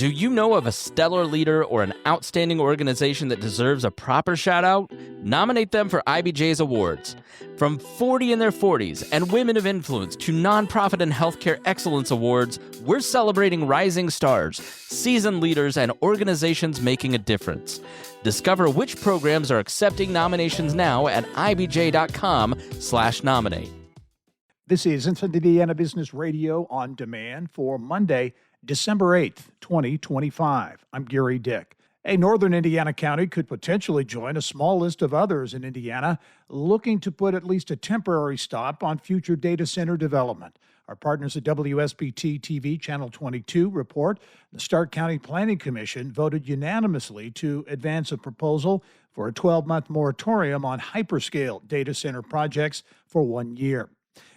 Do you know of a stellar leader or an outstanding organization that deserves a proper shout-out? Nominate them for IBJ's awards. From 40 in their 40s and Women of Influence to Nonprofit and Healthcare Excellence Awards, we're celebrating rising stars, seasoned leaders, and organizations making a difference. Discover which programs are accepting nominations now at ibj.com/nominate. This is Inside Indiana Business Radio on demand for Monday, December 8th, 2025. I'm Gary Dick. A northern Indiana county could potentially join a small list of others in Indiana looking to put at least a temporary stop on future data center development. Our partners at WSBT TV Channel 22 report the Stark County Planning Commission voted unanimously to advance a proposal for a 12-month moratorium on hyperscale data center projects for 1 year.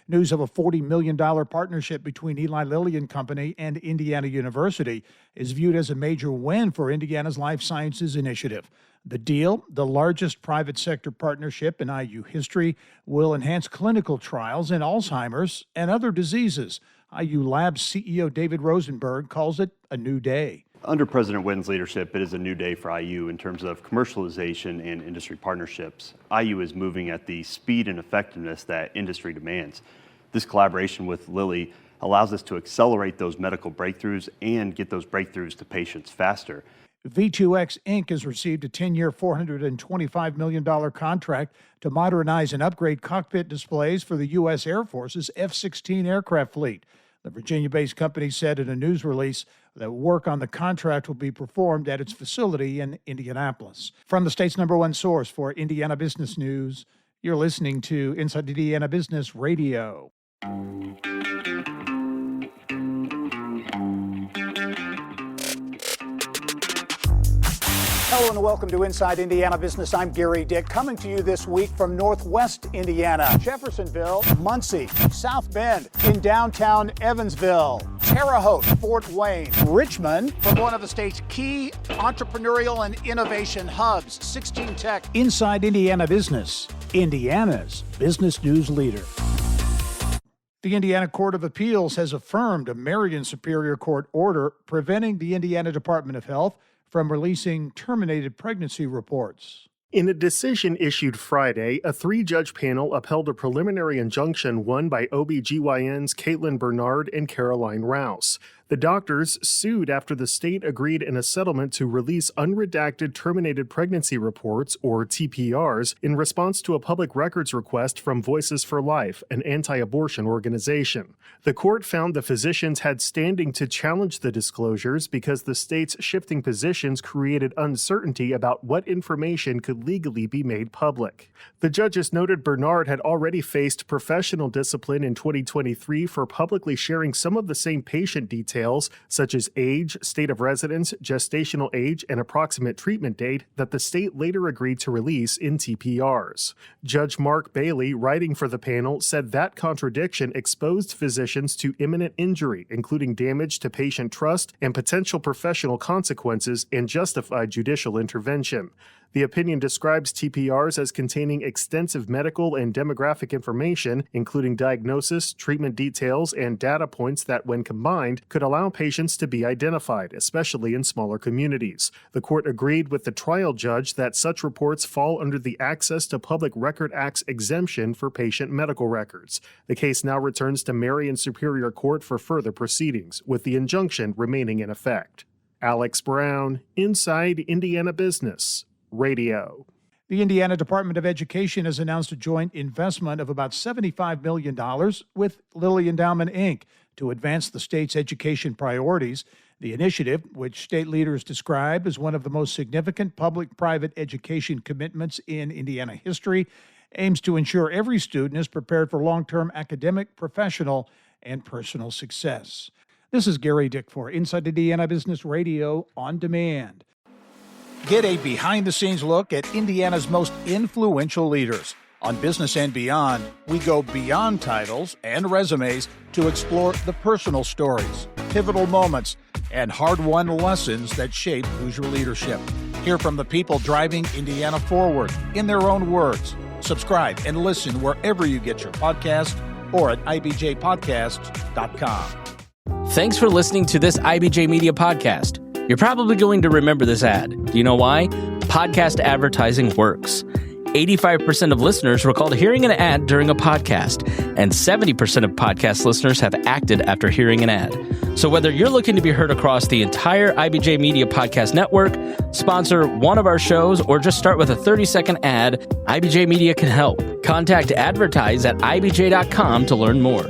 News of a $40 million partnership between Eli Lilly and Company and Indiana University is viewed as a major win for Indiana's life sciences initiative. The deal, the largest private sector partnership in IU history, will enhance clinical trials in Alzheimer's and other diseases. IU Labs CEO David Rosenberg calls it a new day. Under President Wynn's leadership, it is a new day for IU in terms of commercialization and industry partnerships. IU is moving at the speed and effectiveness that industry demands. This collaboration with Lilly allows us to accelerate those medical breakthroughs and get those breakthroughs to patients faster. V2X Inc. has received a 10-year, $425 million contract to modernize and upgrade cockpit displays for the U.S. Air Force's F-16 aircraft fleet. The Virginia-based company said in a news release that work on the contract will be performed at its facility in Indianapolis. From the state's #1 source for Indiana business news, you're listening to Inside Indiana Business Radio. Hello and welcome to Inside Indiana Business. I'm Gary Dick, coming to you this week from Northwest Indiana, Jeffersonville, Muncie, South Bend, in downtown Evansville, Terre Haute, Fort Wayne, Richmond, from one of the state's key entrepreneurial and innovation hubs, 16 Tech. Inside Indiana Business, Indiana's business news leader. The Indiana Court of Appeals has affirmed a Marion Superior Court order preventing the Indiana Department of Health from releasing terminated pregnancy reports. In a decision issued Friday, a 3-judge panel upheld a preliminary injunction won by OBGYNs Caitlin Bernard and Caroline Rouse. The doctors sued after the state agreed in a settlement to release unredacted terminated pregnancy reports, or TPRs, in response to a public records request from Voices for Life, an anti-abortion organization. The court found the physicians had standing to challenge the disclosures because the state's shifting positions created uncertainty about what information could legally be made public. The judges noted Bernard had already faced professional discipline in 2023 for publicly sharing some of the same patient details, such as age, state of residence, gestational age, and approximate treatment date, that the state later agreed to release in TPRs. Judge Mark Bailey, writing for the panel, said that contradiction exposed physicians to imminent injury, including damage to patient trust and potential professional consequences, and justified judicial intervention. The opinion describes TPRs as containing extensive medical and demographic information, including diagnosis, treatment details, and data points that, when combined, could allow patients to be identified, especially in smaller communities. The court agreed with the trial judge that such reports fall under the Access to Public Record Act's exemption for patient medical records. The case now returns to Marion Superior Court for further proceedings, with the injunction remaining in effect. Alex Brown, Inside Indiana Business Radio. The Indiana Department of Education has announced a joint investment of about $75 million with Lilly Endowment, Inc. to advance the state's education priorities. The initiative, which state leaders describe as one of the most significant public-private education commitments in Indiana history, aims to ensure every student is prepared for long-term academic, professional, and personal success. This is Gary Dick for Inside Indiana Business Radio on Demand. Get a behind-the-scenes look at Indiana's most influential leaders. On Business and Beyond, we go beyond titles and resumes to explore the personal stories, pivotal moments, and hard-won lessons that shape Hoosier leadership. Hear from the people driving Indiana forward in their own words. Subscribe and listen wherever you get your podcast or at ibjpodcast.com. Thanks for listening to this IBJ Media podcast. You're probably going to remember this ad. Do you know why? Podcast advertising works. 85% of listeners recalled hearing an ad during a podcast, and 70% of podcast listeners have acted after hearing an ad. So whether you're looking to be heard across the entire IBJ Media Podcast Network, sponsor one of our shows, or just start with a 30-second ad, IBJ Media can help. Contact advertise@ibj.com to learn more.